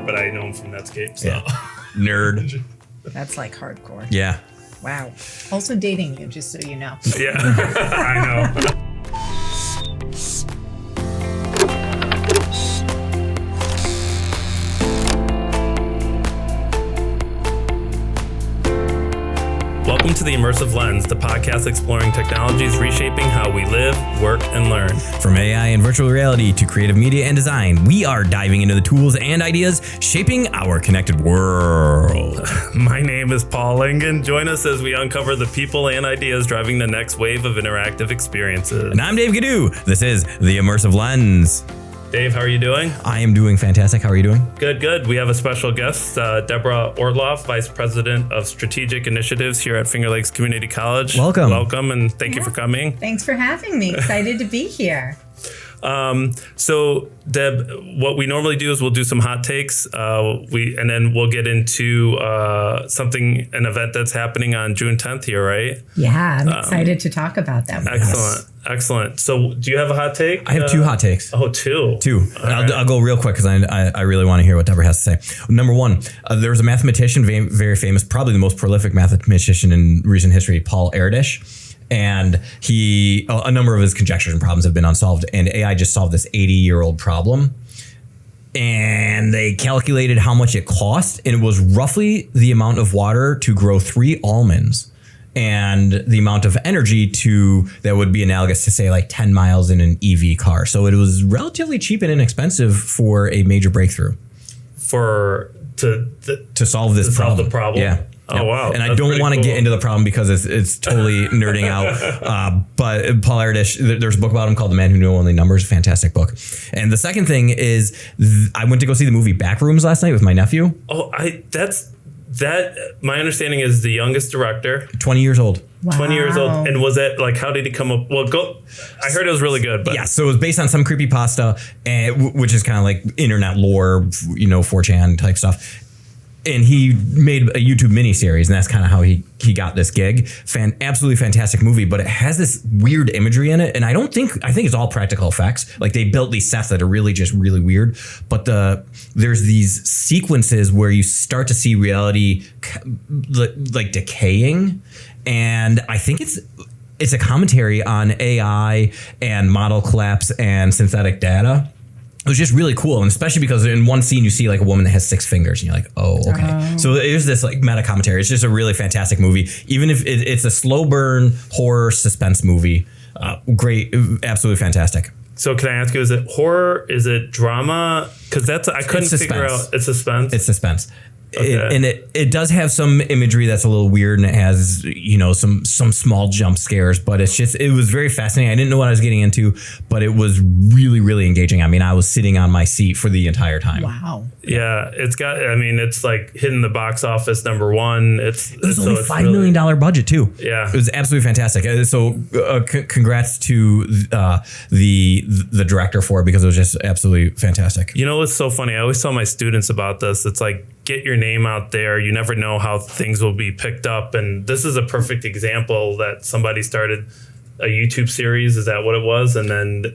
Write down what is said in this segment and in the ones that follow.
but I know him from Netscape. So. Yeah. Nerd. That's like hardcore. Yeah. Wow. Also dating you, just so you know. Yeah, I know. Welcome to The Immersive Lens, the podcast exploring technologies reshaping how we live, work, and learn. From AI and virtual reality to creative media and design, we are diving into the tools and ideas shaping our connected world. My name is Paul Lingen. Join us as we uncover the people and ideas driving the next wave of interactive experiences. And I'm Dave Gadoo. This is The Immersive Lens. Dave, how are you doing? I am doing fantastic. How are you doing? Good. We have a special guest, Deborah Ortloff, Vice President of Strategic Initiatives here at Finger Lakes Community College. Welcome, and thank you for coming. Thanks for having me. Excited to be here. So Deb, what we normally do is we'll do some hot takes, and then we'll get into an event that's happening on June 10th here, right? Yeah, I'm excited to talk about that. Excellent. So do you have a hot take? I have two hot takes. Oh, two. I'll go real quick because I really want to hear what Deborah has to say. Number one, there was a mathematician, very famous, probably the most prolific mathematician in recent history, Paul Erdős. And a number of his conjectures and problems have been unsolved. And AI just solved this 80-year-old problem. And they calculated how much it cost. And it was roughly the amount of water to grow 3 almonds. And the amount of energy that would be analogous to, say, like 10 miles in an EV car. So it was relatively cheap and inexpensive for a major breakthrough. To solve this problem. Solve the problem? Yeah. Oh, wow. And I don't want to get into the problem because it's totally nerding out. But Paul Erdős, there's a book about him called The Man Who Knew Only Numbers. Fantastic book. And the second thing is I went to go see the movie Backrooms last night with my nephew. Oh, my understanding is the youngest director. 20 years old. Wow. 20 years old. And was that how did he come up? Well, I heard it was really good. But. Yeah, so it was based on some creepypasta, which is kind of like internet lore, 4chan type stuff. And he made a YouTube miniseries, and that's kind of how he got this gig. Absolutely fantastic movie, but it has this weird imagery in it, and I think it's all practical effects. Like they built these sets that are really just really weird. But there's these sequences where you start to see reality like decaying, and I think it's a commentary on AI and model collapse and synthetic data. It was just really cool, and especially because in one scene you see like a woman that has 6 fingers, and you're like, oh, okay. Oh. So there's this like meta commentary. It's just a really fantastic movie, even if it's a slow burn horror suspense movie. Great, absolutely fantastic. So can I ask you, is it horror? Is it drama? Because I couldn't figure out. It's suspense. It's suspense. Okay. And it does have some imagery that's a little weird, and it has some small jump scares, but it was very fascinating. I didn't know what I was getting into, but it was really, really engaging. I mean, I was sitting on my seat for the entire time. Wow. Yeah, it's like hitting the box office number 1. It was only $5 million budget too. Yeah, it was absolutely fantastic. So congrats to the director for it, because it was just absolutely fantastic. It's so funny. I always tell my students about this. It's like, get your name out there. You never know how things will be picked up. And this is a perfect example that somebody started a YouTube series. Is that what it was? And then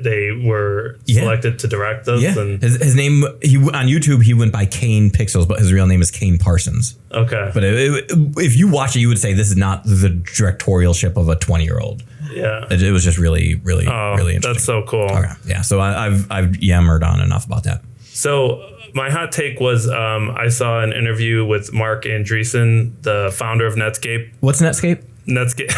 they were selected to direct this. Yeah. And his name, on YouTube, he went by Kane Pixels, but his real name is Kane Parsons. Okay. But if you watch it, you would say this is not the directorialship of a 20-year-old. Yeah. It was just really, really, really interesting. That's so cool. Okay. Yeah. So I've yammered on enough about that. So my hot take was I saw an interview with Mark Andreessen, the founder of Netscape. What's Netscape? Netscape.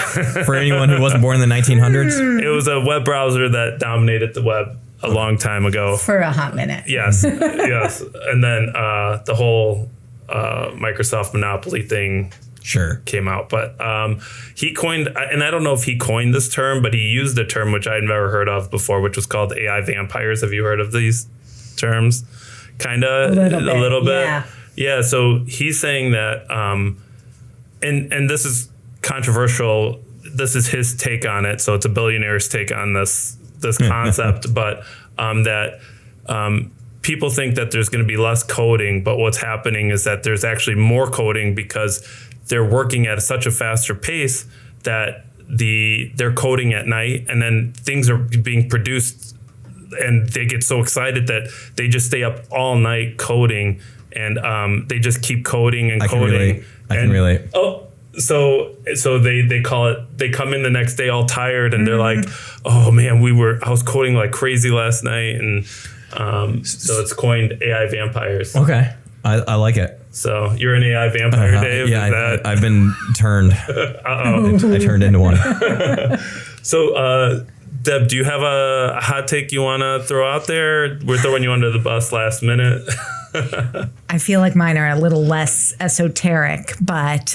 For anyone who wasn't born in the 1900s? It was a web browser that dominated the web a long time ago. For a hot minute. Yes. Yes. And then the whole Microsoft monopoly thing came out. But he coined, and I don't know if he coined this term, but he used a term which I'd never heard of before, which was called AI vampires. Have you heard of these terms? Kind of a little bit. Yeah. So he's saying that, and this is controversial. This is his take on it. So it's a billionaire's take on this concept, but that people think that there's going to be less coding, but what's happening is that there's actually more coding because they're working at such a faster pace that they're coding at night, and then things are being produced and they get so excited that they just stay up all night coding, and they just keep coding and coding. I can relate. Oh, so they call it. They come in the next day all tired, and they're like, "Oh man, I was coding like crazy last night," and so it's coined AI vampires. Okay, I like it. So you're an AI vampire, Dave? Yeah, I've been turned. I turned into one. So, Deb, do you have a hot take you want to throw out there? We're throwing you under the bus last minute. I feel like mine are a little less esoteric, but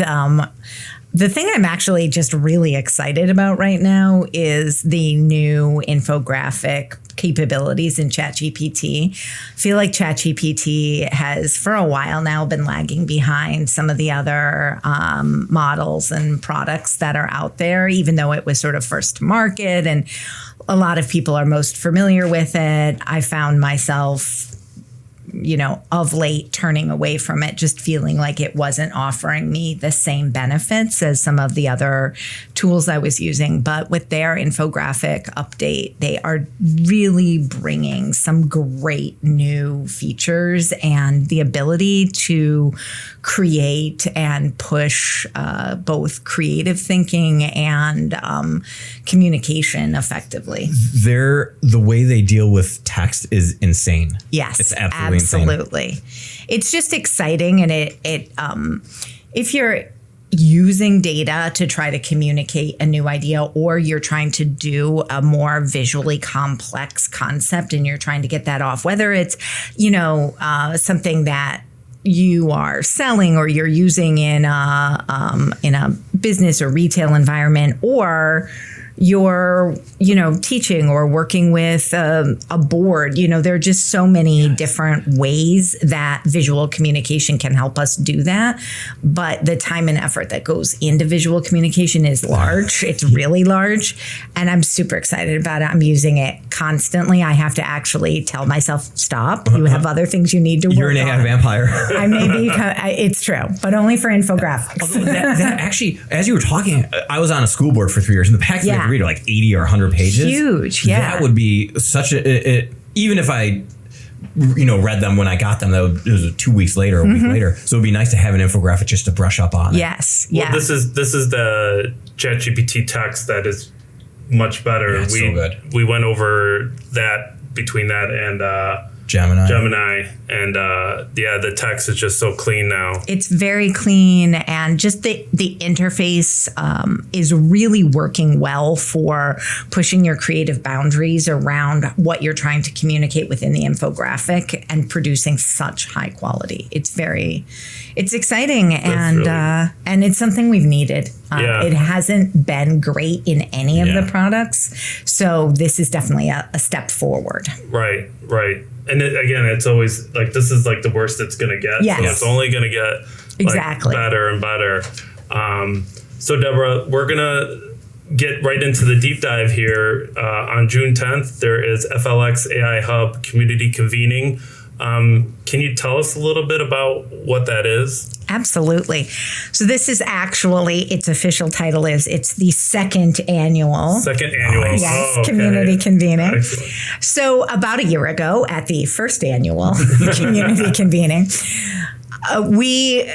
the thing I'm actually just really excited about right now is the new infographic capabilities in ChatGPT. I feel like ChatGPT has, for a while now, been lagging behind some of the other models and products that are out there, even though it was sort of first to market and a lot of people are most familiar with it. I found myself, of late turning away from it, just feeling like it wasn't offering me the same benefits as some of the other tools I was using. But with their infographic update, they are really bringing some great new features and the ability to create and push both creative thinking and communication effectively. The way they deal with text is insane. Yes, it's absolutely insane. It's just exciting, and it if you're using data to try to communicate a new idea, or you're trying to do a more visually complex concept and you're trying to get that off, whether it's something that you are selling or you're using in a business or retail environment, or you're, teaching or working with a board, there are just so many different ways that visual communication can help us do that. But the time and effort that goes into visual communication is large. It's really large. And I'm super excited about it. I'm using it constantly. I have to actually tell myself, stop. You have other things you need to work on. You're an AI vampire. I may be, it's true, but only for infographics. that actually, as you were talking, I was on a school board for 3 years, and the packages I had to read are like 80 or 100 pages. Huge, yeah. That would be such even if I read them when I got them, it was 2 weeks later, a week later. So it'd be nice to have an infographic just to brush up on. Yes. Well, this is the ChatGPT text that is much better. Yeah, it's so good. We went over that between that and Gemini, and the text is just so clean now. It's very clean, and just the interface is really working well for pushing your creative boundaries around what you're trying to communicate within the infographic and producing such high quality. It's exciting, and it's something we've needed. It hasn't been great in any of the products, so this is definitely a step forward. Right. And it's always like, this is like the worst it's going to get. Yes. So it's only going to get better and better. So Deborah, we're going to get right into the deep dive here. On June 10th, there is FLX AI Hub Community Convening. Can you tell us a little bit about what that is? Absolutely. So this is actually, its official title is, it's the second annual. Yes, Community Convening. Excellent. So about a year ago at the first annual Community Convening, we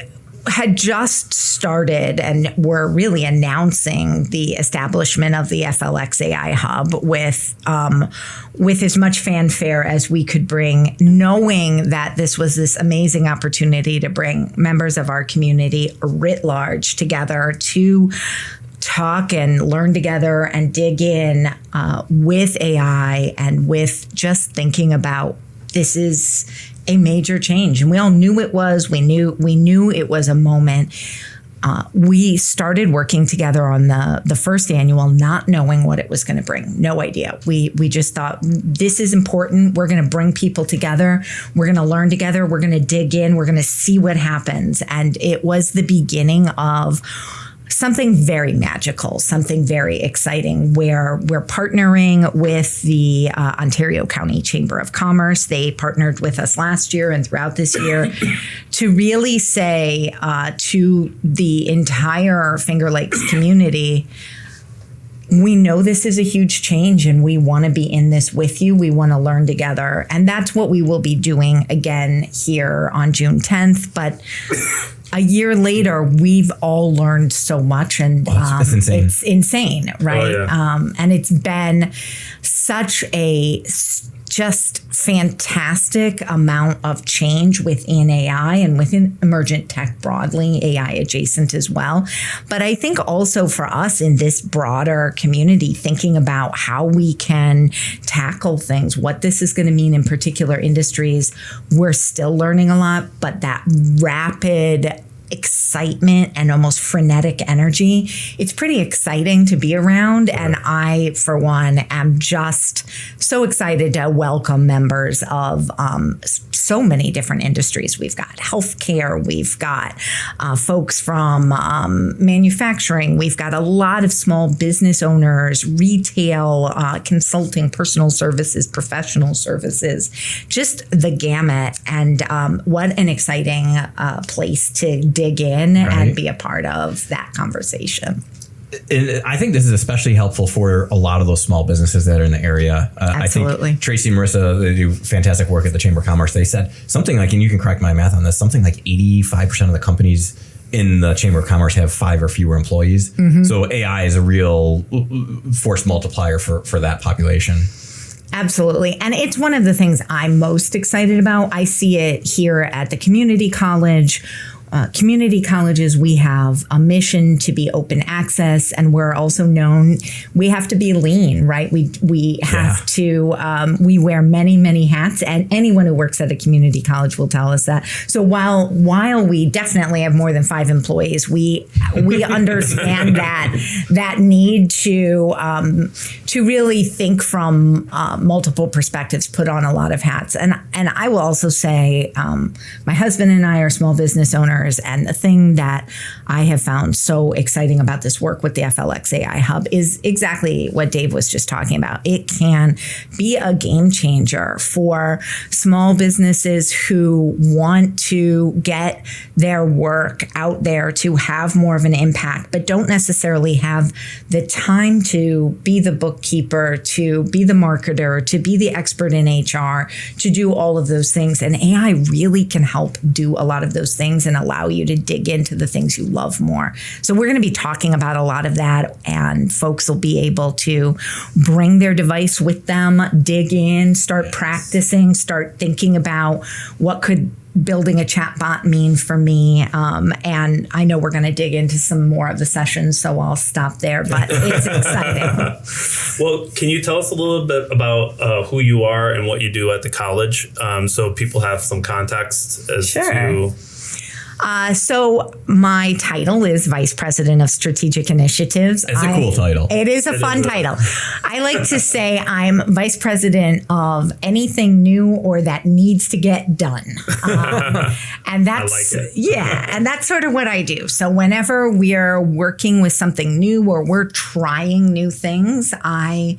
had just started and were really announcing the establishment of the FLX AI Hub with as much fanfare as we could bring, knowing that this was this amazing opportunity to bring members of our community writ large together to talk and learn together and dig in with AI and with just thinking about, this is a major change, and we all knew it was. We knew it was a moment. We started working together on the first annual, not knowing what it was going to bring. No idea. We just thought, this is important. We're going to bring people together. We're going to learn together. We're going to dig in. We're going to see what happens. And it was the beginning of something very magical, something very exciting, where we're partnering with the Ontario County Chamber of Commerce. They partnered with us last year and throughout this year to really say to the entire Finger Lakes community, we know this is a huge change and we want to be in this with you. We want to learn together. And that's what we will be doing again here on June 10th. But a year later, we've all learned so much, and it's insane. It's insane, right? Oh, yeah. And it's been such a just fantastic amount of change within AI and within emergent tech broadly, AI adjacent as well. But I think also for us in this broader community, thinking about how we can tackle things, what this is going to mean in particular industries, we're still learning a lot, but that rapid excitement and almost frenetic energy, it's pretty exciting to be around. And I, for one, am just so excited to welcome members of so many different industries. We've got healthcare, we've got folks from manufacturing, we've got a lot of small business owners, retail, consulting, personal services, professional services, just the gamut. And what an exciting place to dig in and be a part of that conversation. And I think this is especially helpful for a lot of those small businesses that are in the area. Absolutely. I think Tracy and Marissa, they do fantastic work at the Chamber of Commerce. They said something like, and you can correct my math on this, something like 85% of the companies in the Chamber of Commerce have 5 or fewer employees. So AI is a real force multiplier for that population. Absolutely. And it's one of the things I'm most excited about. I see it here at the community college. Community colleges, we have a mission to be open access, and we're also known, we have to be lean, right? We have to, we wear many, many hats, and anyone who works at a community college will tell us that. So while we definitely have more than 5 employees, we understand that need to really think from multiple perspectives, put on a lot of hats. And I will also say, my husband and I are small business owners. And the thing that I have found so exciting about this work with the FLX AI Hub is exactly what Dave was just talking about. It can be a game changer for small businesses who want to get their work out there to have more of an impact, but don't necessarily have the time to be the bookkeeper, to be the marketer, to be the expert in HR, to do all of those things. And AI really can help do a lot of those things and allow you to dig into the things you love more. So we're going to be talking about a lot of that, and folks will be able to bring their device with them, dig in, start practicing, start thinking about what could building a chatbot mean for me. And I know we're going to dig into some more of the sessions, so I'll stop there, but it's exciting. Well, can you tell us a little bit about who you are and what you do at the college, so people have some context as to... So my title is Vice President of Strategic Initiatives. It's a cool title. It is a fun title. I like to say I'm Vice President of anything new or that needs to get done. And that's, I like it. Yeah, and that's sort of what I do. So whenever we're working with something new or we're trying new things, I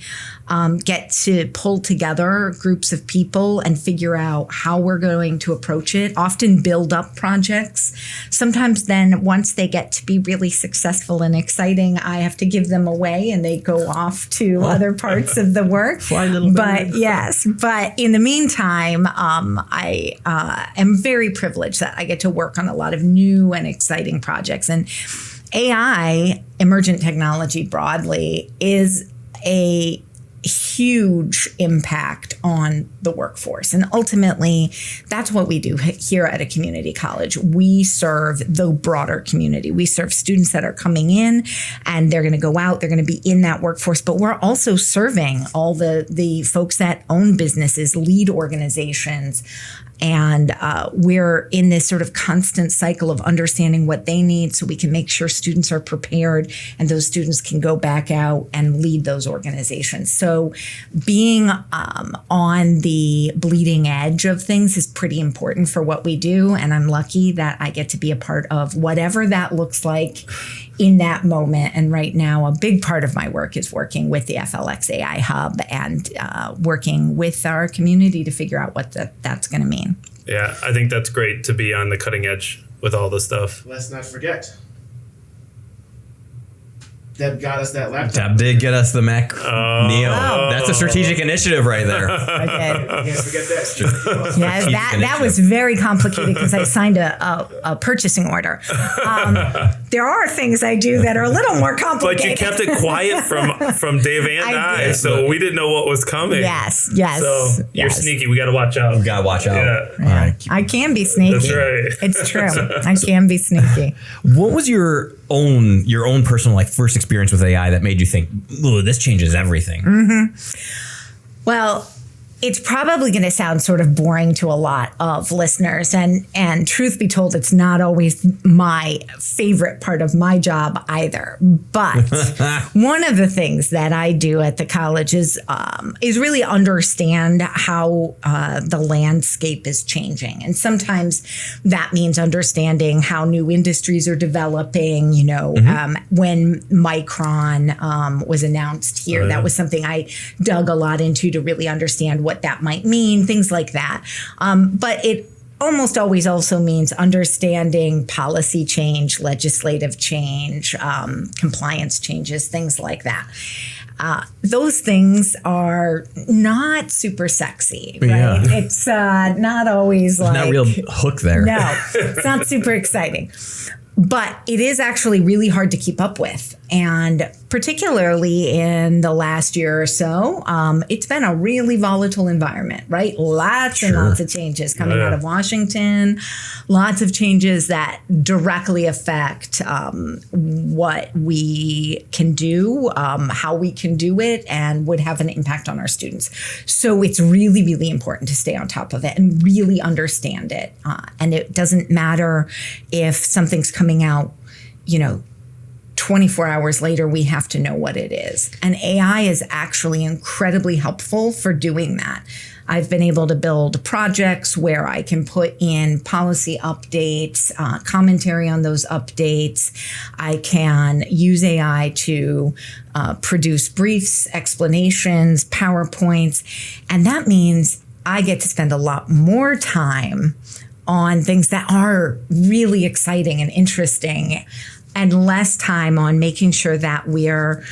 get to pull together groups of people and figure out how we're going to approach it, often build up projects. Sometimes then once they get to be really successful and exciting, I have to give them away and they go off to other parts of the work. Fly a little bit. But yes, but in the meantime, I am very privileged that I get to work on a lot of new and exciting projects. And AI, emergent technology broadly, is a huge impact on the workforce. And ultimately, that's what we do here at a community college. We serve the broader community. We serve students that are coming in and they're going to go out, they're going to be in that workforce, but we're also serving all the folks that own businesses, lead organizations. And we're in this sort of constant cycle of understanding what they need so we can make sure students are prepared and those students can go back out and lead those organizations. So being on the bleeding edge of things is pretty important for what we do. And I'm lucky that I get to be a part of whatever that looks like in that moment. And right now, a big part of my work is working with the FLX AI Hub and working with our community to figure out what that's going to mean. Yeah, I think that's great to be on the cutting edge with all this stuff. Let's not forget, Deb got us that laptop. Deb did get us the Mac Neo. That's a strategic initiative right there. Okay. Can't forget that. Yeah, that was very complicated because I signed a purchasing order. There are things I do that are a little more complicated. But you kept it quiet from Dave and I so we didn't know what was coming. Yes. So you're sneaky. We got to watch out. We got to watch out. Yeah. All right. I can be sneaky. That's right. It's true. I can be sneaky. What was your own personal first experience with AI that made you think, "Ooh, this changes everything"? Well, it's probably going to sound sort of boring to a lot of listeners. And truth be told, it's not always my favorite part of my job either. But one of the things that I do at the college is really understand how the landscape is changing. And sometimes that means understanding how new industries are developing. When Micron was announced here, that was something I dug a lot into to really understand what that might mean, things like that. But it almost always also means understanding policy change, legislative change, compliance changes, things like that. Those things are not super sexy, right? Yeah. It's not always Not real hook there. No, it's not super exciting. But it is actually really hard to keep up with. And particularly in the last year or so, it's been a really volatile environment, right? Lots and lots of changes coming out of Washington, lots of changes that directly affect what we can do, how we can do it, and would have an impact on our students. So it's really, really important to stay on top of it and really understand it. And it doesn't matter if something's coming out, 24 hours later, we have to know what it is. And AI is actually incredibly helpful for doing that. I've been able to build projects where I can put in policy updates, commentary on those updates. I can use AI to produce briefs, explanations, PowerPoints. And that means I get to spend a lot more time on things that are really exciting and interesting, and less time on making sure that we're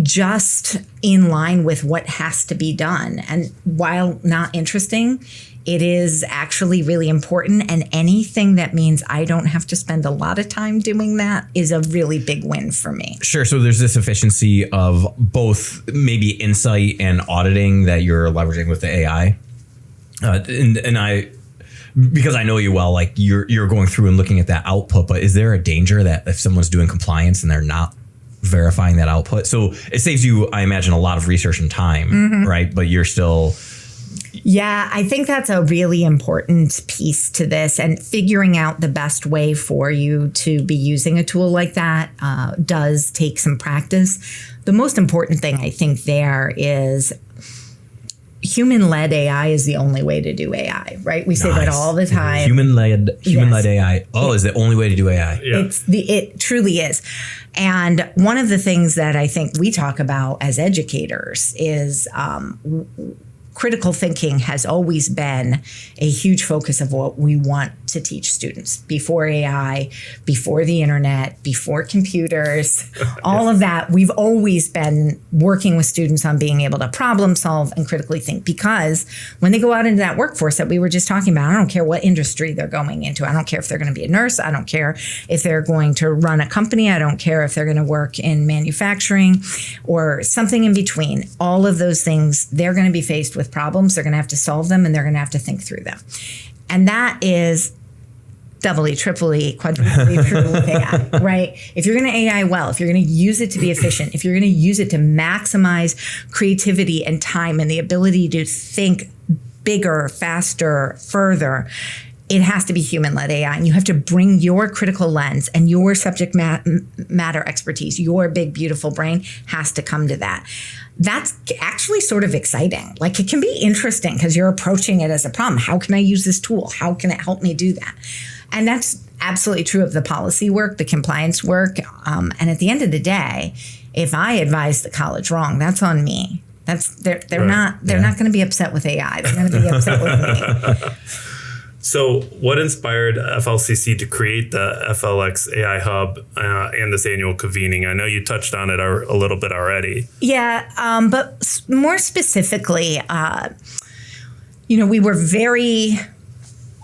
just in line with what has to be done. And while not interesting, it is actually really important. And anything that means I don't have to spend a lot of time doing that is a really big win for me. Sure. So there's this efficiency of both maybe insight and auditing that you're leveraging with the AI. And I, because I know you well, you're going through and looking at that output, but is there a danger that if someone's doing compliance and they're not verifying that output? So it saves you, I imagine, a lot of research and time, right? But you're still... Yeah, I think that's a really important piece to this, and figuring out the best way for you to be using a tool like that does take some practice. The most important thing I think there is human-led AI is the only way to do AI, right? We say that all the time. Human-led AI. Oh, is the only way to do AI. Yeah. It truly is. And one of the things that I think we talk about as educators is critical thinking has always been a huge focus of what we want to teach students. Before AI, before the internet, before computers, all of that, we've always been working with students on being able to problem solve and critically think, because when they go out into that workforce that we were just talking about, I don't care what industry they're going into. I don't care if they're going to be a nurse. I don't care if they're going to run a company. I don't care if they're going to work in manufacturing or something in between. All of those things, they're going to be faced with problems. They're going to have to solve them, and they're going to have to think through them. And that is doubly, triply, quadruply true with AI, right? If you're going to AI well, if you're going to use it to be efficient, if you're going to use it to maximize creativity and time and the ability to think bigger, faster, further, it has to be human-led AI, and you have to bring your critical lens and your subject matter expertise. Your big, beautiful brain has to come to that. That's actually sort of exciting. Like, it can be interesting because you're approaching it as a problem. How can I use this tool? How can it help me do that? And that's absolutely true of the policy work, the compliance work. And at the end of the day, if I advise the college wrong, that's on me. They're not going to be upset with AI. They're going to be upset with me. So what inspired FLCC to create the FLX AI Hub and this annual convening? I know you touched on it a little bit already. Yeah, but more specifically, we were very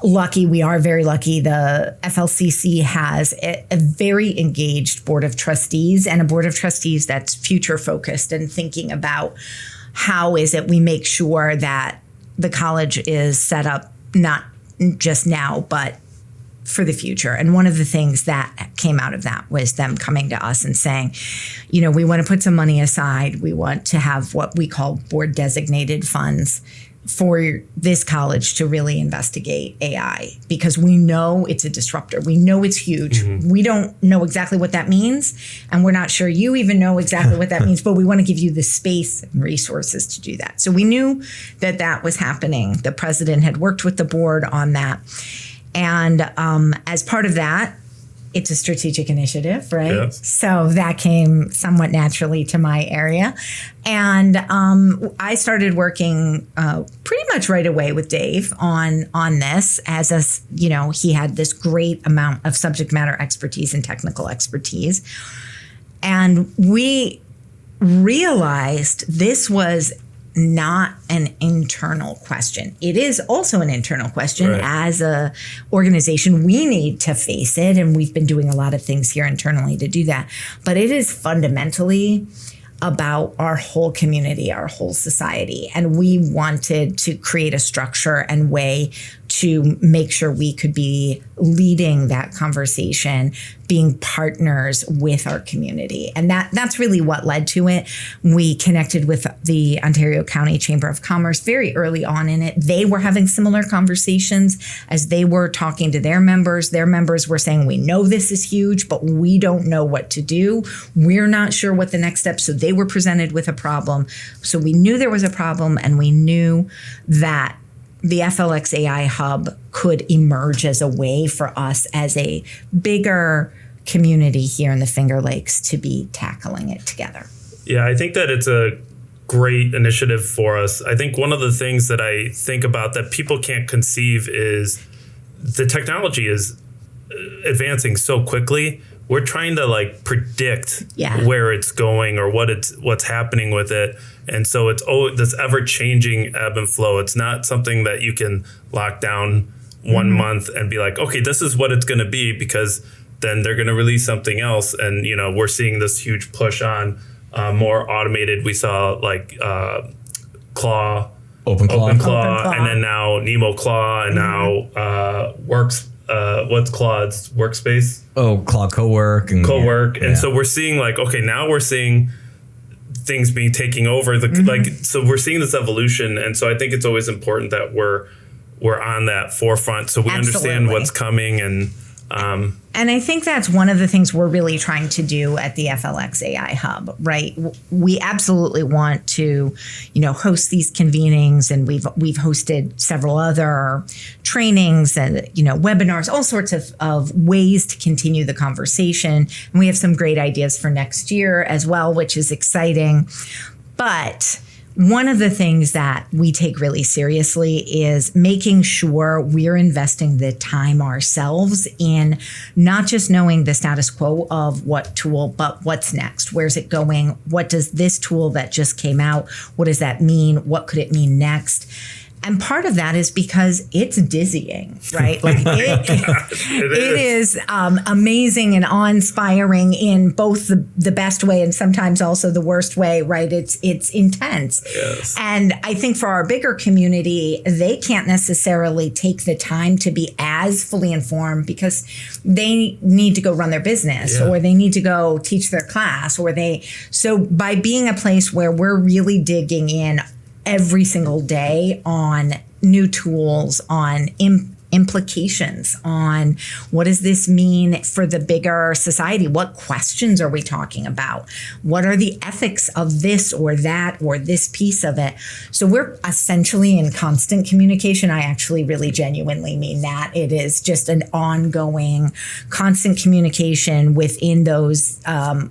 lucky. We are very lucky. The FLCC has a very engaged board of trustees and a board of trustees that's future focused and thinking about how is it we make sure that the college is set up not just now, but for the future. And one of the things that came out of that was them coming to us and saying, we want to put some money aside. We want to have what we call board designated funds for this college to really investigate AI, because we know it's a disruptor. We know it's huge. Mm-hmm. We don't know exactly what that means, and we're not sure you even know exactly what that means, but we want to give you the space and resources to do that. So we knew that was happening. The president had worked with the board on that. And as part of that, it's a strategic initiative, right? Yes. So that came somewhat naturally to my area. And I started working pretty much right away with Dave on this as he had this great amount of subject matter expertise and technical expertise. And we realized this was not an internal question. It is also an internal question. Right. As a organization, we need to face it, and we've been doing a lot of things here internally to do that. But it is fundamentally about our whole community, our whole society. And we wanted to create a structure and way to make sure we could be leading that conversation, being partners with our community. And that's really what led to it. We connected with the Ontario County Chamber of Commerce very early on in it. They were having similar conversations as they were talking to their members. Their members were saying, we know this is huge, but we don't know what to do. We're not sure what the next step. So they were presented with a problem. So we knew there was a problem, and we knew that the FLX AI Hub could emerge as a way for us as a bigger community here in the Finger Lakes to be tackling it together. Yeah, I think that it's a great initiative for us. I think one of the things that I think about that people can't conceive is the technology is advancing so quickly. We're trying to predict where it's going or what's happening with it. And so it's this ever changing ebb and flow. It's not something that you can lock down one month and be like, okay, this is what it's going to be, because then they're going to release something else. And, we're seeing this huge push on more automated. We saw Claw, OpenClaw, and then now Nemo Claw, and now what's Claude's workspace? Oh, Claude Cowork. And so we're seeing now we're seeing things being taking over so we're seeing this evolution. And so I think it's always important that we're on that forefront so we understand what's coming. And I think that's one of the things we're really trying to do at the FLX AI Hub, right? We absolutely want to, host these convenings, and we've hosted several other trainings and, webinars, all sorts of ways to continue the conversation. And we have some great ideas for next year as well, which is exciting. But one of the things that we take really seriously is making sure we're investing the time ourselves in not just knowing the status quo of what tool, but what's next? Where's it going? What does this tool that just came out, what does that mean? What could it mean next? And part of that is because it's dizzying, right? It is amazing and awe-inspiring in both the best way and sometimes also the worst way, right? It's intense. Yes. And I think for our bigger community, they can't necessarily take the time to be as fully informed because they need to go run their business or they need to go teach their class so by being a place where we're really digging in every single day on new tools, on implications, on what does this mean for the bigger society? What questions are we talking about? What are the ethics of this or that or this piece of it? So we're essentially in constant communication. I actually really genuinely mean that. It is just an ongoing, constant communication within those,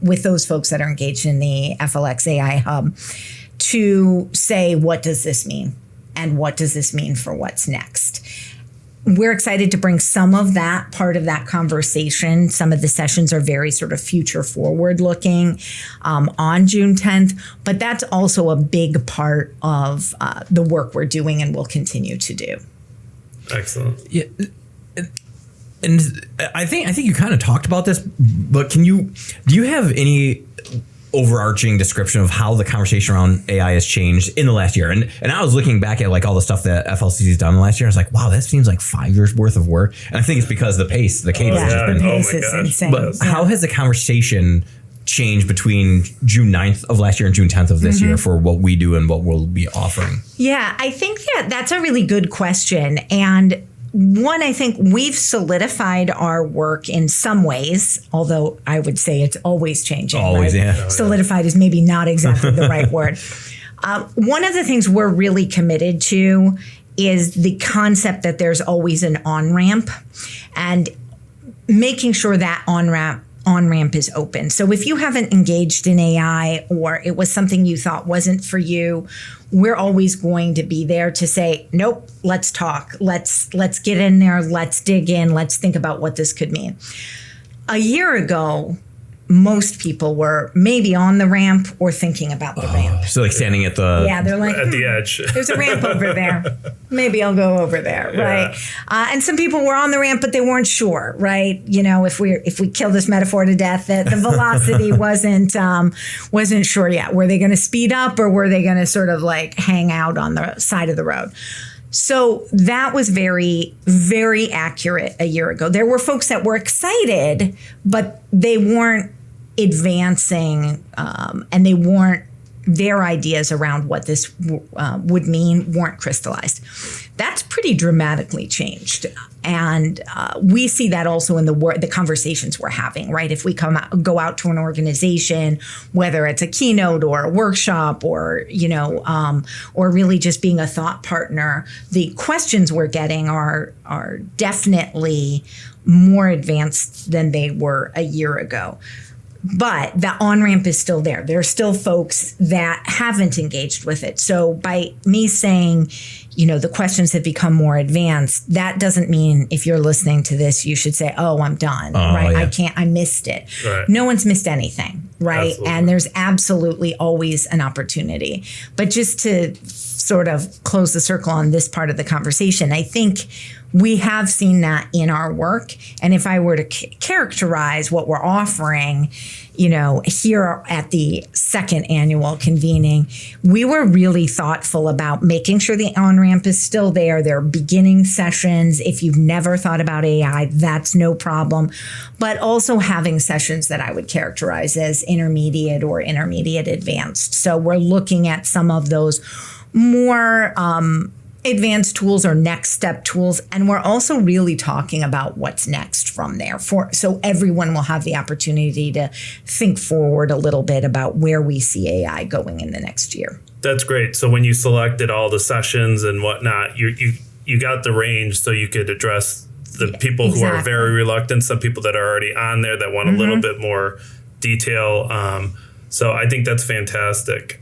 with those folks that are engaged in the FLX AI Hub, to say, what does this mean? And what does this mean for what's next? we're excited to bring some of that part of that conversation. Some of the sessions are very sort of future forward looking on June 10th, but that's also a big part of the work we're doing and will continue to do. Excellent. Yeah. And I think you kind of talked about this, but do you have any overarching description of how the conversation around AI has changed in the last year? And I was looking back at like all the stuff that FLCC has done in the last year. I was like, wow, that seems like 5 years worth of work. And I think it's because the cadence has just been. Pace is insane. But how has the conversation changed between June 9th of last year and June 10th of this year for what we do and what we'll be offering? Yeah, I think that's a really good question. And one, I think we've solidified our work in some ways, although I would say it's always changing. Always, right? yeah. Solidified is maybe not exactly the right word. One of the things we're really committed to is the concept that there's always an on-ramp and making sure that on-ramp is open. So if you haven't engaged in AI or it was something you thought wasn't for you, we're always going to be there to say, nope, let's talk. Let's get in there. Let's dig in. Let's think about what this could mean. A year ago, most people were maybe on the ramp or thinking about the ramp. So like standing at the... Yeah, they're like, At the edge. there's a ramp over there. Maybe I'll go over there, right? And some people were on the ramp, but they weren't sure, right? You know, if we kill this metaphor to death, that the velocity wasn't sure yet. Were they going to speed up or were they going to sort of like hang out on the side of the road? So that was very, very accurate a year ago. There were folks that were excited, but they weren't advancing and they weren't, their ideas around what this would mean weren't crystallized. That's pretty dramatically changed. And we see that also in the conversations we're having, right? If we go out to an organization, whether it's a keynote or a workshop or, or really just being a thought partner, the questions we're getting are definitely more advanced than they were a year ago. But the on-ramp is still there. There are still folks that haven't engaged with it. So by me saying, the questions have become more advanced, that doesn't mean if you're listening to this, you should say, oh, I'm done, right? Yeah. I missed it. Right. No one's missed anything, right? Absolutely. And there's absolutely always an opportunity. But just to sort of close the circle on this part of the conversation, I think we have seen that in our work. And if I were to characterize what we're offering, here at the second annual convening, we were really thoughtful about making sure the on-ramp is still there. There are beginning sessions. If you've never thought about AI, that's no problem. But also having sessions that I would characterize as intermediate or intermediate advanced. So we're looking at some of those more advanced tools or next step tools. And we're also really talking about what's next from there so everyone will have the opportunity to think forward a little bit about where we see AI going in the next year. That's great. So when you selected all the sessions and whatnot, you got the range so you could address the people who are very reluctant, some people that are already on there that want a little bit more detail. So I think that's fantastic.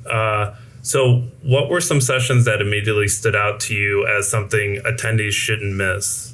So what were some sessions that immediately stood out to you as something attendees shouldn't miss?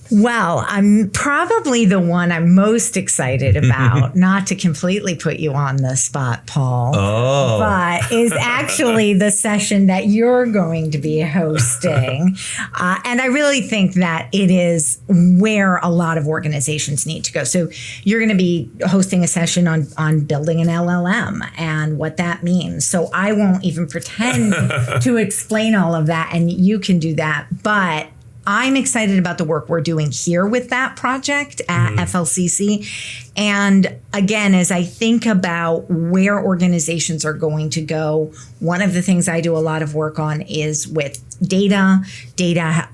Well, I'm probably the one I'm most excited about, not to completely put you on the spot, Paul, but is actually the session that you're going to be hosting. And I really think that it is where a lot of organizations need to go. So you're going to be hosting a session on building an LLM and what that means. So I won't even pretend to explain all of that, and you can do that. But I'm excited about the work we're doing here with that project at FLCC. And again, as I think about where organizations are going to go, one of the things I do a lot of work on is with data. Data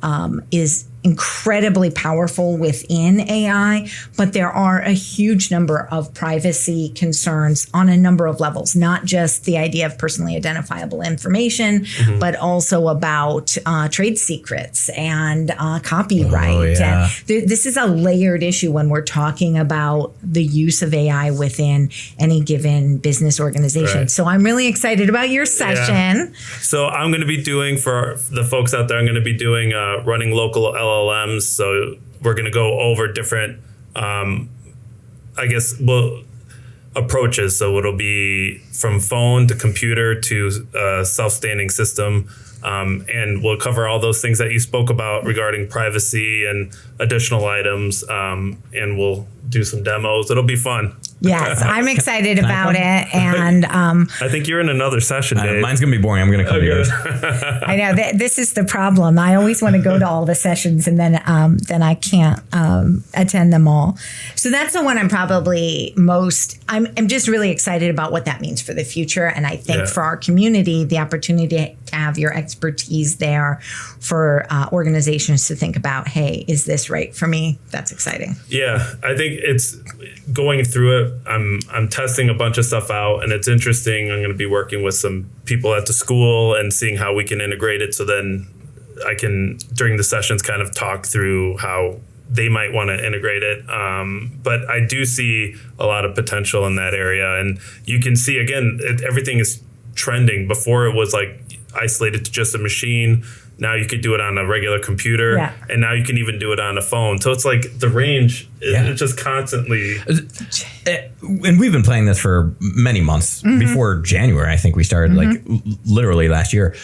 is incredibly powerful within AI, but there are a huge number of privacy concerns on a number of levels, not just the idea of personally identifiable information, but also about trade secrets and copyright. And this is a layered issue when we're talking about the use of AI within any given business organization. Right. So I'm really excited about your session. Yeah. So I'm going to be doing, for the folks out there, I'm going to be doing running local LLMs. So we're going to go over different, approaches. So it'll be from phone to computer to self-standing system. And we'll cover all those things that you spoke about regarding privacy and additional items. And we'll do some demos. It'll be fun. Yes, I'm excited about it. And I think you're in another session, Dave. Mine's going to be boring. I'm going to come to yours. I know this is the problem. I always want to go to all the sessions and then I can't attend them all. So that's the one I'm probably I'm just really excited about what that means for the future. And I think for our community, the opportunity to have your expertise there for organizations to think about, hey, is this right for me? That's exciting. Yeah, I think it's going through it. I'm testing a bunch of stuff out, and it's interesting. I'm going to be working with some people at the school and seeing how we can integrate it. So then I can, during the sessions, kind of talk through how they might want to integrate it. But I do see a lot of potential in that area. And you can see, again, everything is trending. Before it was like isolated to just a machine. Now you could do it on a regular computer, and now you can even do it on a phone. So it's like the range is just constantly. And we've been playing this for many months. Before January, I think we started like literally last year.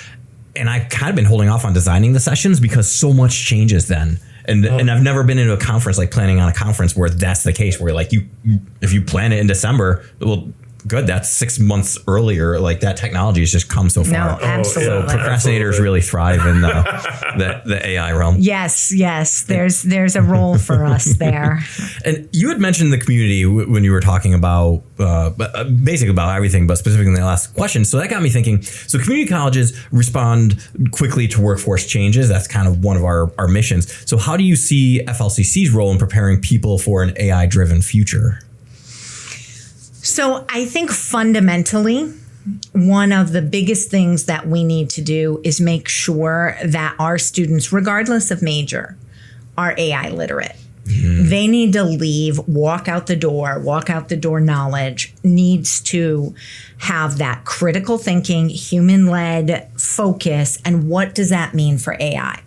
And I've kind of been holding off on designing the sessions because so much changes then. And I've never been into a conference, like planning on a conference where that's the case, where like if you plan it in December, well, good, that's 6 months earlier. Like that technology has just come so far. No, absolutely. So procrastinators really thrive in the AI realm. Yes. There's a role for us there. And you had mentioned the community when you were talking about basically about everything, but specifically in the last question. So that got me thinking. So community colleges respond quickly to workforce changes. That's kind of one of our missions. So how do you see FLCC's role in preparing people for an AI-driven future? So I think fundamentally, one of the biggest things that we need to do is make sure that our students, regardless of major, are AI literate. They need to walk out the door knowledge needs to have that critical thinking, human-led focus. And what does that mean for AI?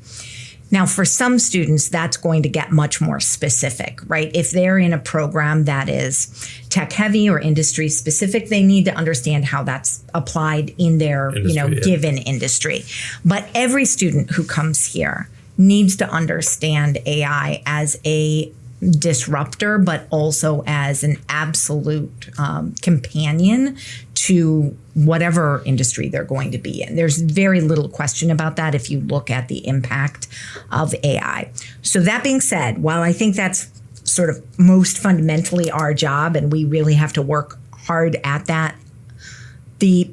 Now, for some students, that's going to get much more specific, right? If they're in a program that is tech heavy or industry specific, they need to understand how that's applied in their given industry. But every student who comes here needs to understand AI as a disruptor, but also as an absolute companion to whatever industry they're going to be in. There's very little question about that if you look at the impact of AI. So that being said, while I think that's sort of most fundamentally our job, and we really have to work hard at that, the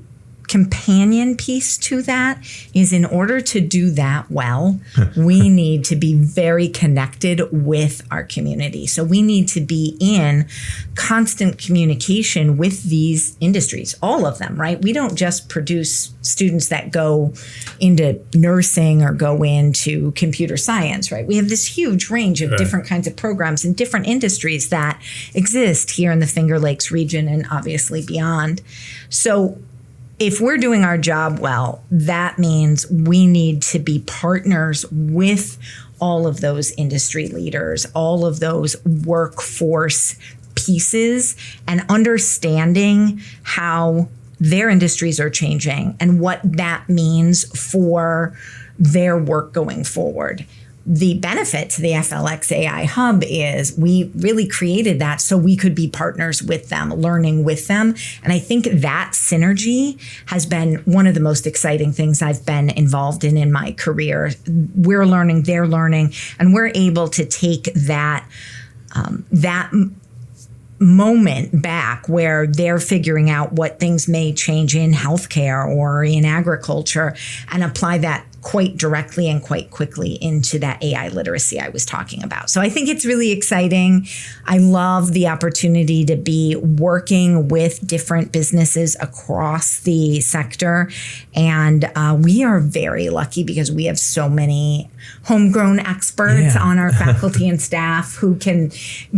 companion piece to that is, in order to do that well, we need to be very connected with our community. So we need to be in constant communication with these industries, all of them, right? We don't just produce students that go into nursing or go into computer science, right? We have this huge range of different kinds of programs in different industries that exist here in the Finger Lakes region and obviously beyond. So if we're doing our job well, that means we need to be partners with all of those industry leaders, all of those workforce pieces, and understanding how their industries are changing and what that means for their work going forward. The benefit to the FLX AI Hub is we really created that so we could be partners with them, learning with them. And I think that synergy has been one of the most exciting things I've been involved in my career. We're learning, they're learning, and we're able to take that moment back where they're figuring out what things may change in healthcare or in agriculture and apply that quite directly and quite quickly into that AI literacy I was talking about. So I think it's really exciting. I love the opportunity to be working with different businesses across the sector. And we are very lucky because we have so many homegrown experts on our faculty and staff who can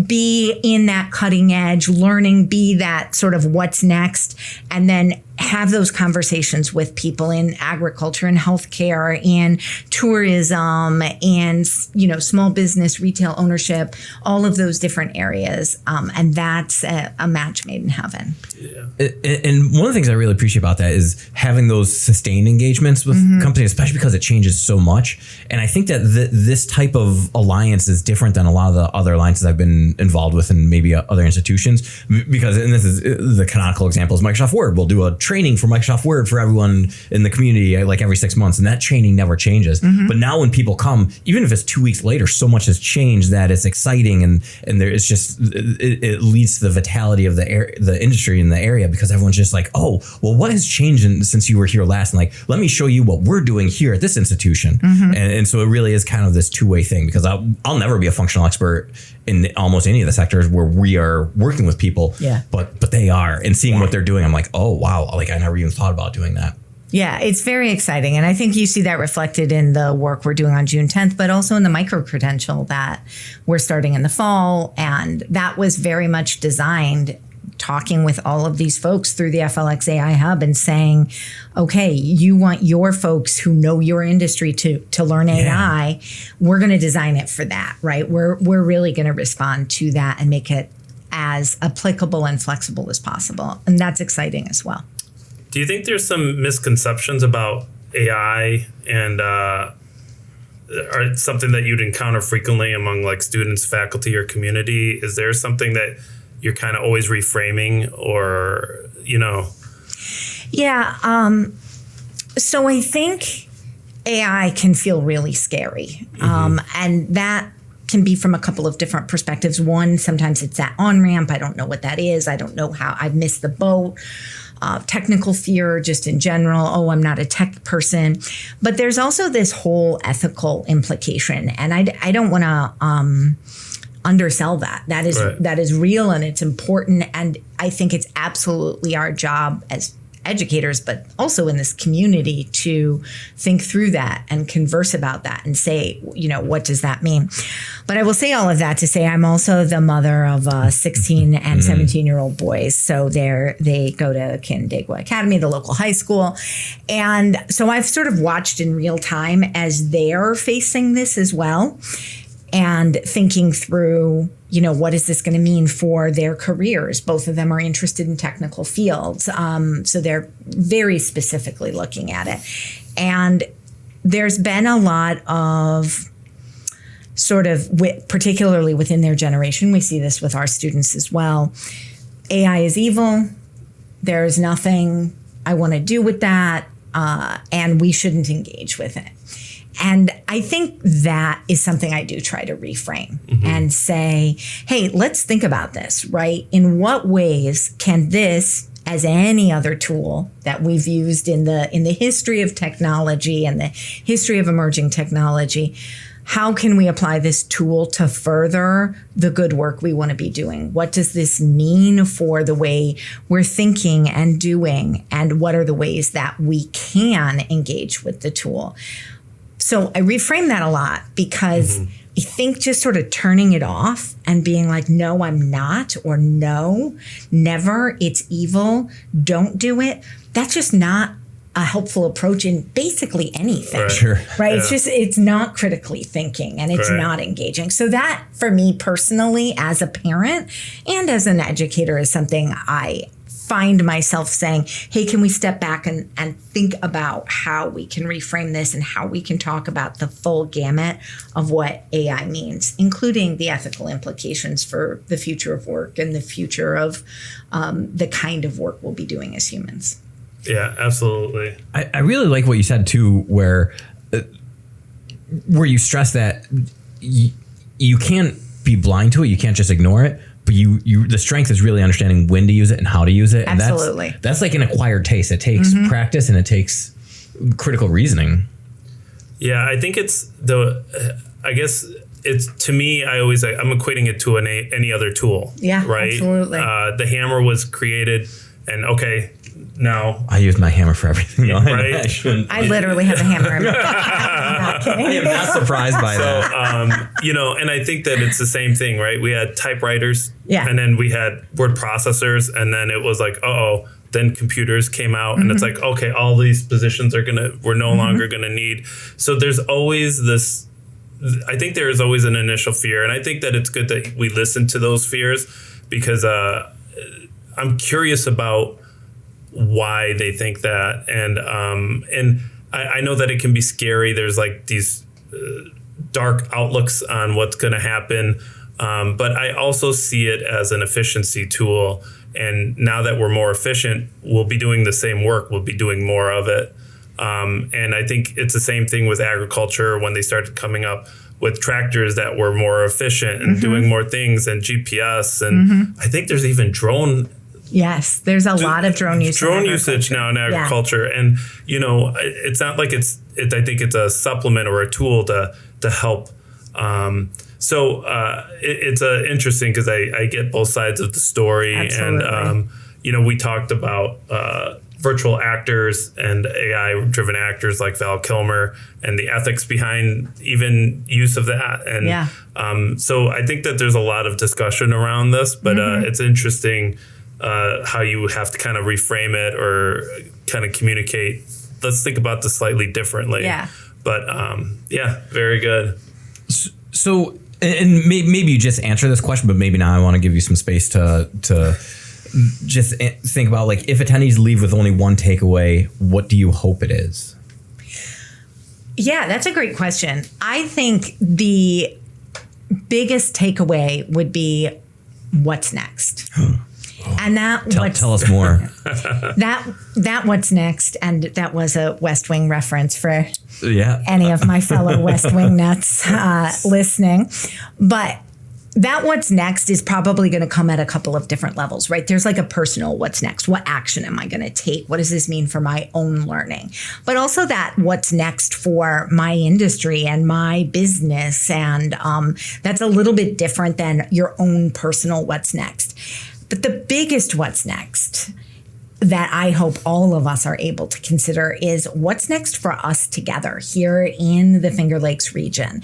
be in that cutting edge learning, be that sort of what's next, and then have those conversations with people in agriculture and healthcare and tourism and, small business, retail ownership, all of those different areas. And that's a match made in heaven. Yeah. And one of the things I really appreciate about that is having those sustained engagements with companies, especially because it changes so much. And I think that this type of alliance is different than a lot of the other alliances I've been involved with in maybe other institutions, because, and this is the canonical example, is Microsoft Word. We'll do a training for Microsoft Word for everyone in the community like every 6 months, and that training never changes. But now when people come, even if it's 2 weeks later, so much has changed that it's exciting, and there it's just it leads to the vitality of the industry in the area, because everyone's just like, oh, well, what has changed since you were here last? And like, let me show you what we're doing here at this institution. And so it really is kind of this two-way thing, because I'll never be a functional expert in almost any of the sectors where we are working with people. Yeah. But they are, and seeing what they're doing, I'm like, oh wow, like I never even thought about doing that. Yeah, it's very exciting. And I think you see that reflected in the work we're doing on June 10th, but also in the micro-credential that we're starting in the fall. And that was very much designed talking with all of these folks through the FLX AI Hub and saying, okay, you want your folks who know your industry to learn AI. We're going to design it for that, right? We're really going to respond to that and make it as applicable and flexible as possible. And that's exciting as well. Do you think there's some misconceptions about AI and are something that you'd encounter frequently among like students, faculty, or community? Is there something that you're kind of always reframing, or, Yeah. So I think AI can feel really scary. And that can be from a couple of different perspectives. One, sometimes it's that on-ramp. I don't know what that is. I don't know how I've missed the boat. Technical fear just in general. Oh, I'm not a tech person. But there's also this whole ethical implication. And I don't want to undersell that. That is real and it's important. And I think it's absolutely our job as educators, but also in this community, to think through that and converse about that and say, what does that mean? But I will say all of that to say I'm also the mother of 16 and 17-year-old boys. So they go to Canandaigua Academy, the local high school. And so I've sort of watched in real time as they're facing this as well, and thinking through, what is this going to mean for their careers? Both of them are interested in technical fields. So they're very specifically looking at it. And there's been a lot of sort of, particularly within their generation, we see this with our students as well. AI is evil. There's nothing I want to do with that. And we shouldn't engage with it. And I think that is something I do try to reframe and say, hey, let's think about this, right? In what ways can this, as any other tool that we've used in the history of technology and the history of emerging technology, how can we apply this tool to further the good work we want to be doing? What does this mean for the way we're thinking and doing? And what are the ways that we can engage with the tool? So I reframe that a lot, because I think just sort of turning it off and being like, no, I'm not, or no, never, it's evil, don't do it. That's just not a helpful approach in basically anything. Right. Sure. Right. Yeah. It's not critically thinking, and it's not engaging. So that, for me personally, as a parent and as an educator, is something I find myself saying, hey, can we step back and think about how we can reframe this and how we can talk about the full gamut of what AI means, including the ethical implications for the future of work and the future of the kind of work we'll be doing as humans. Yeah, absolutely. I really like what you said too, where you stress that you can't be blind to it. You can't just ignore it. But the strength is really understanding when to use it and how to use it. And absolutely. That's like an acquired taste. It takes practice and it takes critical reasoning. Yeah, I think I guess it's, to me, I'm equating it to any other tool. Yeah, right? Absolutely. The hammer was created, and now I use my hammer for everything. Right? I literally have a hammer in my pocket. I am not surprised by that. And I think that it's the same thing, right? We had typewriters, and then we had word processors, and then it was like, then computers came out, and it's like, okay, all these positions we're no longer gonna need. So there's always this. I think there is always an initial fear, and I think that it's good that we listen to those fears, because I'm curious about why they think that, and I know that it can be scary. There's like these dark outlooks on what's going to happen, but I also see it as an efficiency tool. And now that we're more efficient, we'll be doing the same work. We'll be doing more of it. And I think it's the same thing with agriculture when they started coming up with tractors that were more efficient and doing more things, and GPS. And I think there's even drone. Yes, there's a lot of drone usage. Drone usage now in agriculture. Yeah. And, it's not like I think it's a supplement or a tool to help. It's interesting because I get both sides of the story. Absolutely. And, we talked about virtual actors and AI-driven actors like Val Kilmer and the ethics behind even use of that. And so I think that there's a lot of discussion around this, but it's interesting how you have to kind of reframe it or kind of communicate. Let's think about this slightly differently. Yeah. But very good. So, and maybe you just answer this question, but maybe now I want to give you some space to just think about, like, if attendees leave with only one takeaway, what do you hope it is? Yeah, that's a great question. I think the biggest takeaway would be what's next. And tell us more. that what's next, and that was a West Wing reference for any of my fellow West Wing nuts listening. But that what's next is probably going to come at a couple of different levels, right? There's like a personal what's next. What action am I going to take? What does this mean for my own learning? But also that what's next for my industry and my business. And that's a little bit different than your own personal what's next. But the biggest what's next that I hope all of us are able to consider is what's next for us together here in the Finger Lakes region.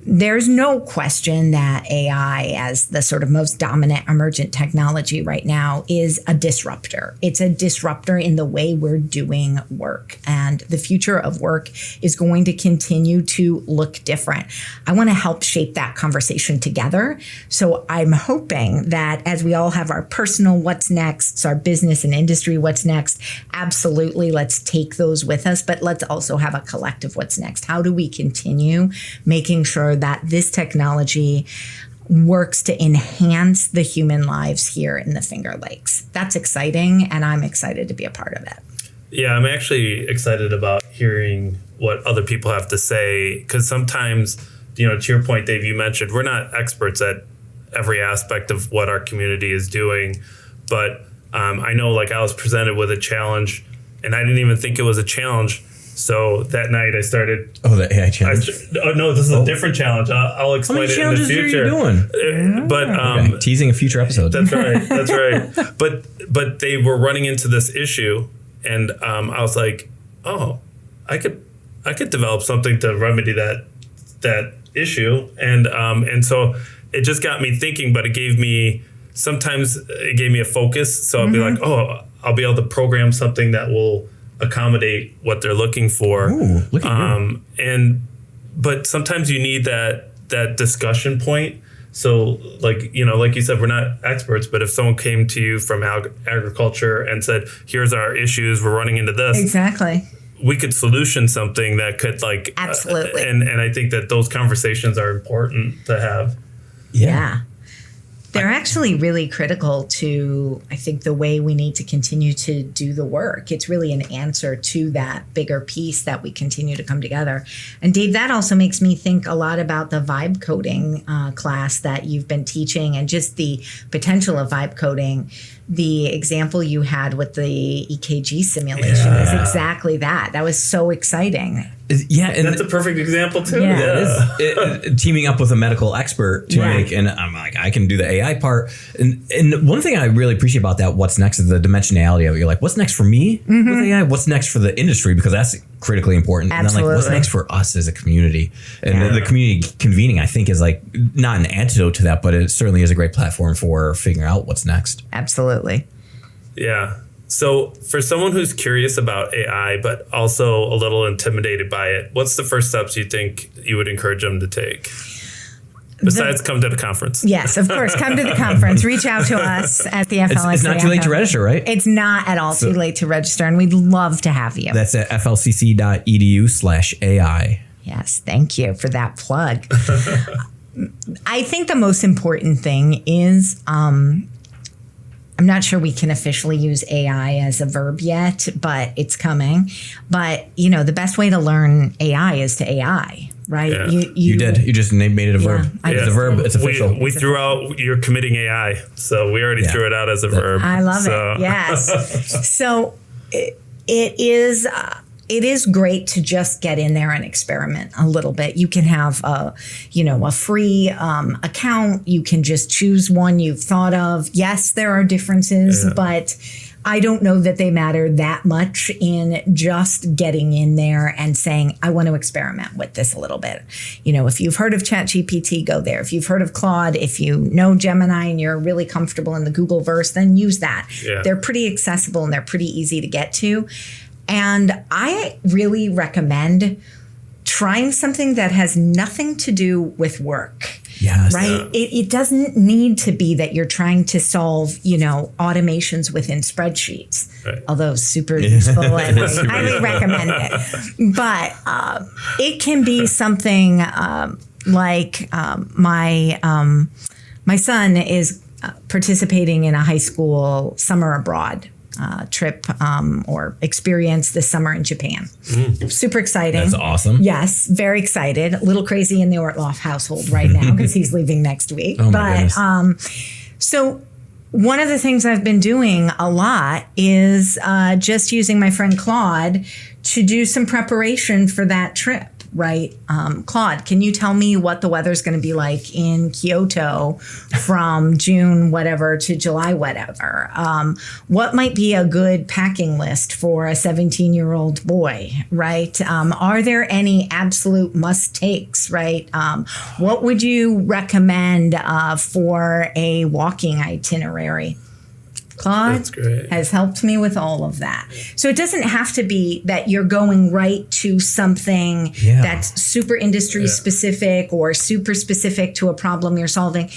There's no question that AI, as the sort of most dominant emergent technology right now, is a disruptor. It's a disruptor in the way we're doing work. And the future of work is going to continue to look different. I want to help shape that conversation together. So I'm hoping that as we all have our personal what's next, our business and industry what's next, absolutely, let's take those with us. But let's also have a collective what's next. How do we continue making sure that this technology works to enhance the human lives here in the Finger Lakes? That's exciting, and I'm excited to be a part of it. Yeah, I'm actually excited about hearing what other people have to say, because sometimes, to your point, Dave, you mentioned we're not experts at every aspect of what our community is doing, but I know, like, I was presented with a challenge, and I didn't even think it was a challenge. So that night I started. Oh, the AI challenge. No, this is a different challenge. I'll explain it in the future. How many challenges are you doing? But teasing a future episode. That's right. But they were running into this issue, and I was like, oh, I could develop something to remedy that issue, and so it just got me thinking. But it gave me a focus. So I'll be like, oh, I'll be able to program something that will accommodate what they're looking for. Ooh, look at you. But sometimes you need that discussion point. So like you said, we're not experts, but if someone came to you from agriculture and said, here's our issues, we're running into this. Exactly. We could solution something that could absolutely. And I think that those conversations are important to have. Yeah. They're actually really critical to, I think, the way we need to continue to do the work. It's really an answer to that bigger piece that we continue to come together. And Dave, that also makes me think a lot about the vibe coding class that you've been teaching, and just the potential of vibe coding. The example you had with the EKG simulation is exactly that. That was so exciting. Yeah, and that's a perfect example too. Yeah. Teaming up with a medical expert to make, and I'm like, I can do the AI part. And one thing I really appreciate about that, what's next, is the dimensionality of it. You're like, what's next for me with AI? What's next for the industry? Because that's critically important. Absolutely. And then, like, what's next for us as a community? And the community convening, I think, is like not an antidote to that, but it certainly is a great platform for figuring out what's next. Absolutely. Yeah. So for someone who's curious about AI, but also a little intimidated by it, what's the first steps you think you would encourage them to take? Besides come to the conference. Yes, of course. Come to the conference. Reach out to us at the FLCC. It's not too late to register, right? It's not at all too late to register, and we'd love to have you. That's at flcc.edu/AI. Yes, thank you for that plug. I think the most important thing is I'm not sure we can officially use AI as a verb yet, but it's coming. But, the best way to learn AI is to AI, right? Yeah. You did. You just made it a verb. It's a verb. It's official. We threw out you're committing AI. So we already threw it out as a verb. I love it. Yes. So it is great to just get in there and experiment a little bit. You can have a free account. You can just choose one you've thought of. Yes, there are differences, but I don't know that they matter that much in just getting in there and saying, I want to experiment with this a little bit. If you've heard of ChatGPT, go there. If you've heard of Claude, if you know Gemini and you're really comfortable in the Googleverse, then use that. Yeah. They're pretty accessible and they're pretty easy to get to. And I really recommend trying something that has nothing to do with work. Yes. Right? It doesn't need to be that you're trying to solve, automations within spreadsheets, although super useful and I highly recommend it. But it can be something like my son is participating in a high school summer abroad trip or experience this summer in Japan. Super exciting. That's awesome. Yes, very excited. A little crazy in the Ortloff household right now because he's leaving next week. Oh my goodness. So one of the things I've been doing a lot is just using my friend Claude to do some preparation for that trip. Right. Claude, can you tell me what the weather's going to be like in Kyoto from June whatever to July whatever? What might be a good packing list for a 17-year-old boy? Right. Are there any absolute must takes? Right. What would you recommend for a walking itinerary? Claude has helped me with all of that. So it doesn't have to be that you're going right to something that's super industry specific or super specific to a problem you're solving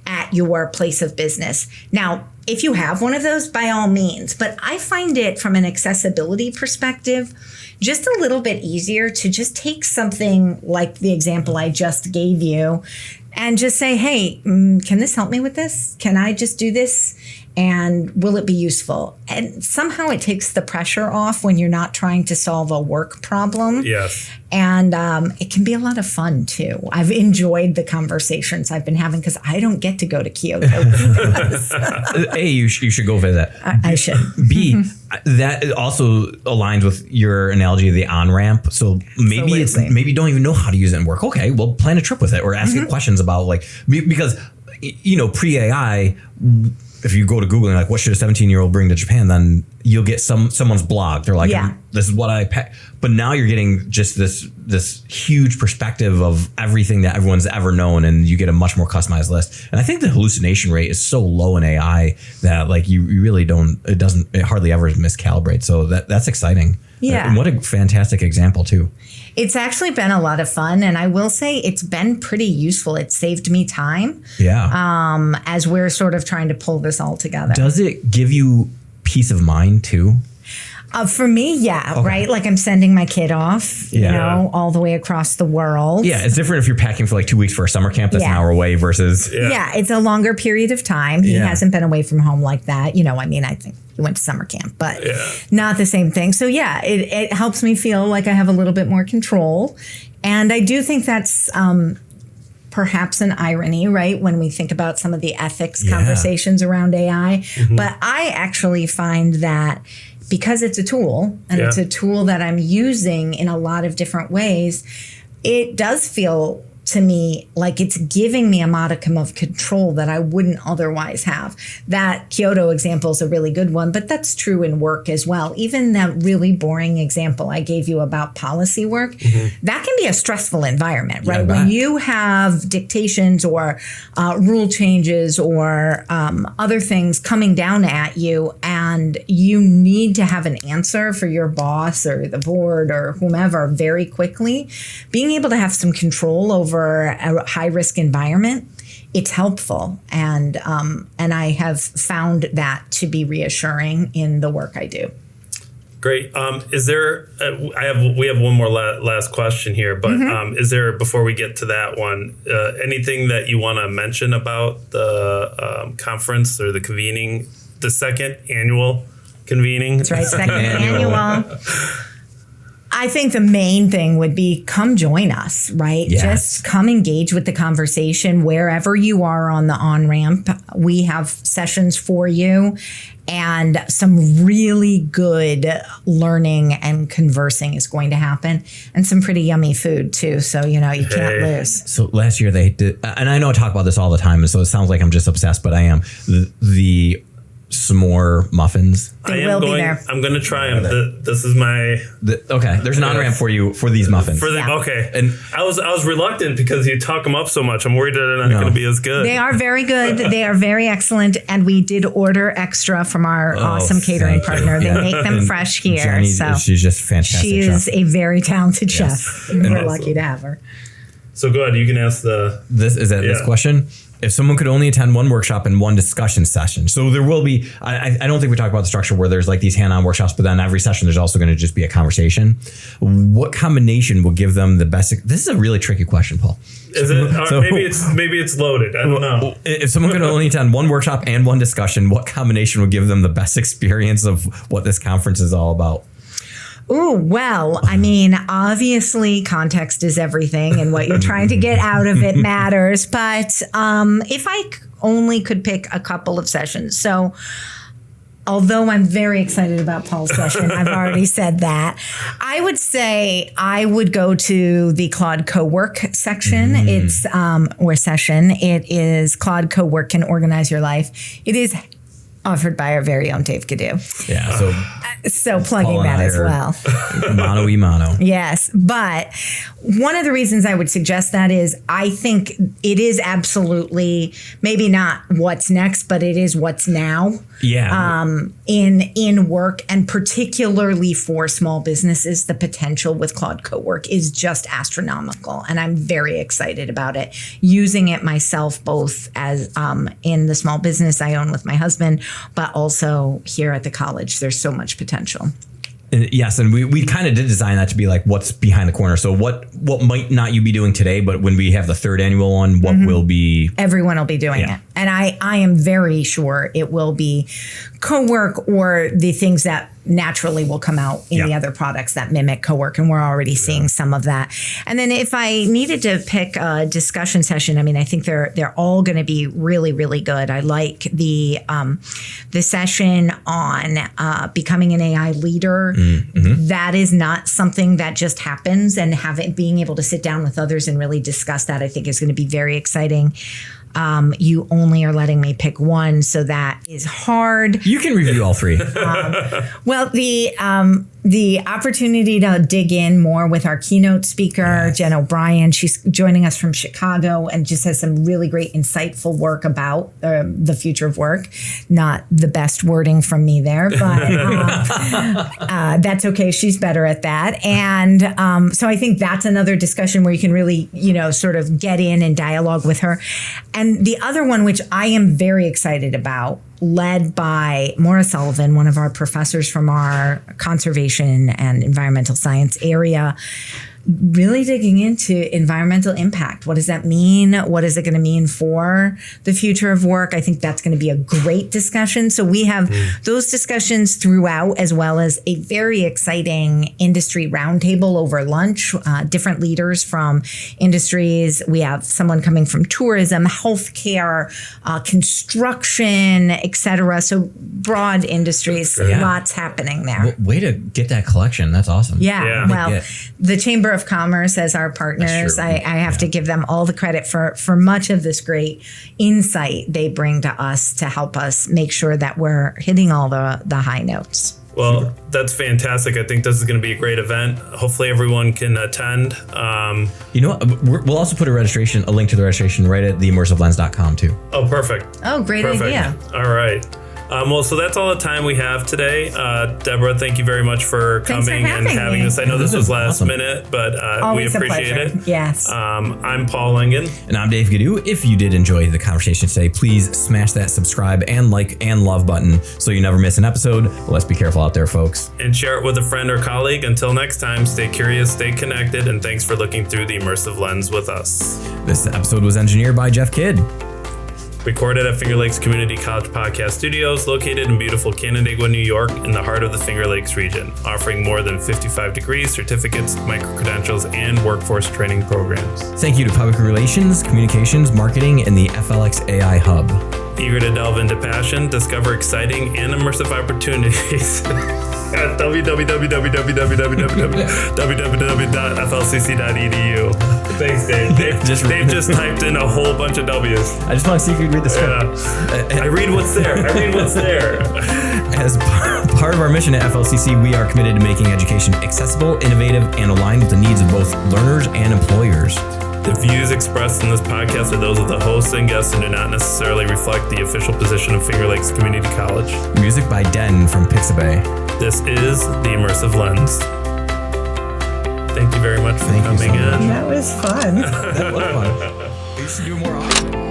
at your place of business. Now, if you have one of those, by all means, but I find it from an accessibility perspective just a little bit easier to just take something like the example I just gave you and just say, hey, can this help me with this? Can I just do this? And will it be useful? And somehow it takes the pressure off when you're not trying to solve a work problem. Yes. And it can be a lot of fun, too. I've enjoyed the conversations I've been having because I don't get to go to Kyoto. A, you should go visit. I should. B, that also aligns with your analogy of the on-ramp. So maybe maybe you don't even know how to use it in work. Okay, well, plan a trip with it or ask it questions about because, pre-AI, if you go to Google and like, what should a 17-year-old bring to Japan, then you'll get someone's blog. They're like, this is what I pack. But now you're getting just this huge perspective of everything that everyone's ever known, and you get a much more customized list. And I think the hallucination rate is so low in AI that like you really don't. It hardly ever miscalibrates. So that's exciting. Yeah. And what a fantastic example too. It's actually been a lot of fun, and I will say it's been pretty useful. It saved me time. Yeah. As we're sort of trying to pull this all together. Does it give you peace of mind too? For me, right? Like I'm sending my kid off, all the way across the world. Yeah, it's different if you're packing for like 2 weeks for a summer camp that's an hour away versus... Yeah, it's a longer period of time. He hasn't been away from home like that. I think he went to summer camp, but not the same thing. So it helps me feel like I have a little bit more control. And I do think that's... perhaps an irony, right? When we think about some of the ethics conversations around AI. But I actually find that because it's a tool and it's a tool that I'm using in a lot of different ways, it does feel to me like it's giving me a modicum of control that I wouldn't otherwise have. That Kyoto example is a really good one, but that's true in work as well. Even that really boring example I gave you about policy work, that can be a stressful environment, right? When you have dictations or rule changes or other things coming down at you, and you need to have an answer for your boss or the board or whomever very quickly, being able to have some control over a high risk environment, it's helpful. And I have found that to be reassuring in the work I do. Great. Is there? We have one more last question here, but is there, before we get to that one, anything that you want to mention about the conference or the convening, the second annual convening? That's right, second annual. I think the main thing would be come join us, right? Yes. Just come engage with the conversation wherever you are on the on-ramp. We have sessions for you and some really good learning and conversing is going to happen, and some pretty yummy food too. So, you can't lose. So last year they did, and I know I talk about this all the time, and so it sounds like I'm just obsessed, but I am. The s'more muffins. They will be there. I'm going to try them. This is my... Okay, there's an on-ramp for you for these muffins. Okay. And I was reluctant because you talk them up so much. I'm worried that they're not going to be as good. They are very good. They are very excellent. And we did order extra from our awesome catering partner. They make them fresh here. Jenny, she's just fantastic. She is a very talented chef. And we're lucky to have her. So go ahead. You can ask this question. If someone could only attend one workshop and one discussion session, so there will be, I don't think we talked about the structure where there's like these hand-on workshops, but then every session there's also going to just be a conversation. What combination will give them the best? This is a really tricky question, Paul. Is it? So, maybe it's loaded. I don't know. If someone could only attend one workshop and one discussion, what combination would give them the best experience of what this conference is all about? Oh, well, I mean, obviously context is everything and what you're trying to get out of it matters. But if I only could pick a couple of sessions. So although I'm very excited about Paul's session, I've already said that, I would say I would go to the Claude Co-work section. It's or session. It is Claude Co-work Can Organize Your Life. It is offered by our very own Dave Cadu. Yeah, so plugging that as well. Mano y mano. Yes, but one of the reasons I would suggest that is I think it is absolutely maybe not what's next, but it is what's now. Yeah. In work, and particularly for small businesses, the potential with Claude Co-work is just astronomical, and I'm very excited about it. Using it myself, both as in the small business I own with my husband, but also here at the college. There's so much potential. Yes, and we kind of did design that to be like what's behind the corner. So what might not you be doing today, but when we have the third annual one, what will be? Everyone will be doing it. And I am very sure it will be co-work or the things that naturally will come out in the other products that mimic co-work, and we're already seeing some of that. And then if I needed to pick a discussion session, I mean, I think they're all going to be really, really good. I like the session on becoming an AI leader. That is not something that just happens, and being able to sit down with others and really discuss that, I think is going to be very exciting. You only are letting me pick one, so that is hard. You can review all three. Well, the opportunity to dig in more with our keynote speaker, Jen O'Brien. She's joining us from Chicago and just has some really great, insightful work about the future of work. Not the best wording from me there, but that's okay. She's better at that. And so I think that's another discussion where you can really, sort of get in and dialogue with her. And the other one, which I am very excited about, led by Maura Sullivan, one of our professors from our conservation and environmental science area, really digging into environmental impact. What does that mean? What is it going to mean for the future of work? I think that's going to be a great discussion. So we have those discussions throughout, as well as a very exciting industry roundtable over lunch, different leaders from industries. We have someone coming from tourism, healthcare, construction, etc. So broad industries, lots happening there. Way to get that collection. That's awesome. Yeah. Well, the Chamber Chamber of Commerce as our partners. I have to give them all the credit for much of this great insight they bring to us to help us make sure that we're hitting all the high notes. Well, that's fantastic. I think this is going to be a great event. Hopefully everyone can attend. We'll also put a link to the registration right at theimmersivelens.com too. Oh, perfect. Oh, great idea. All right. Well, so that's all the time we have today. Deborah, thank you very much for coming and having us. I know this was last minute, but we appreciate it. Yes. I'm Paul Lingen. And I'm Dave Gaddu. If you did enjoy the conversation today, please smash that subscribe and like and love button so you never miss an episode. But let's be careful out there, folks. And share it with a friend or colleague. Until next time, stay curious, stay connected, and thanks for looking through the immersive lens with us. This episode was engineered by Jeff Kidd. Recorded at Finger Lakes Community College Podcast Studios, located in beautiful Canandaigua, New York, in the heart of the Finger Lakes region, offering more than 55 degrees, certificates, micro-credentials, and workforce training programs. Thank you to Public Relations, Communications, Marketing, and the FLX AI Hub. Eager to delve into passion, discover exciting and immersive opportunities at www.flcc.edu. Thanks, Dave. Dave just typed in a whole bunch of W's. I just want to see if you read the script. I read what's there. As part of our mission at FLCC, we are committed to making education accessible, innovative, and aligned with the needs of both learners and employers. The views expressed in this podcast are those of the hosts and guests and do not necessarily reflect the official position of Finger Lakes Community College. Music by Den from Pixabay. This is The Immersive Lens. Thank you very much for coming in. That was fun. That was fun. We should do more often.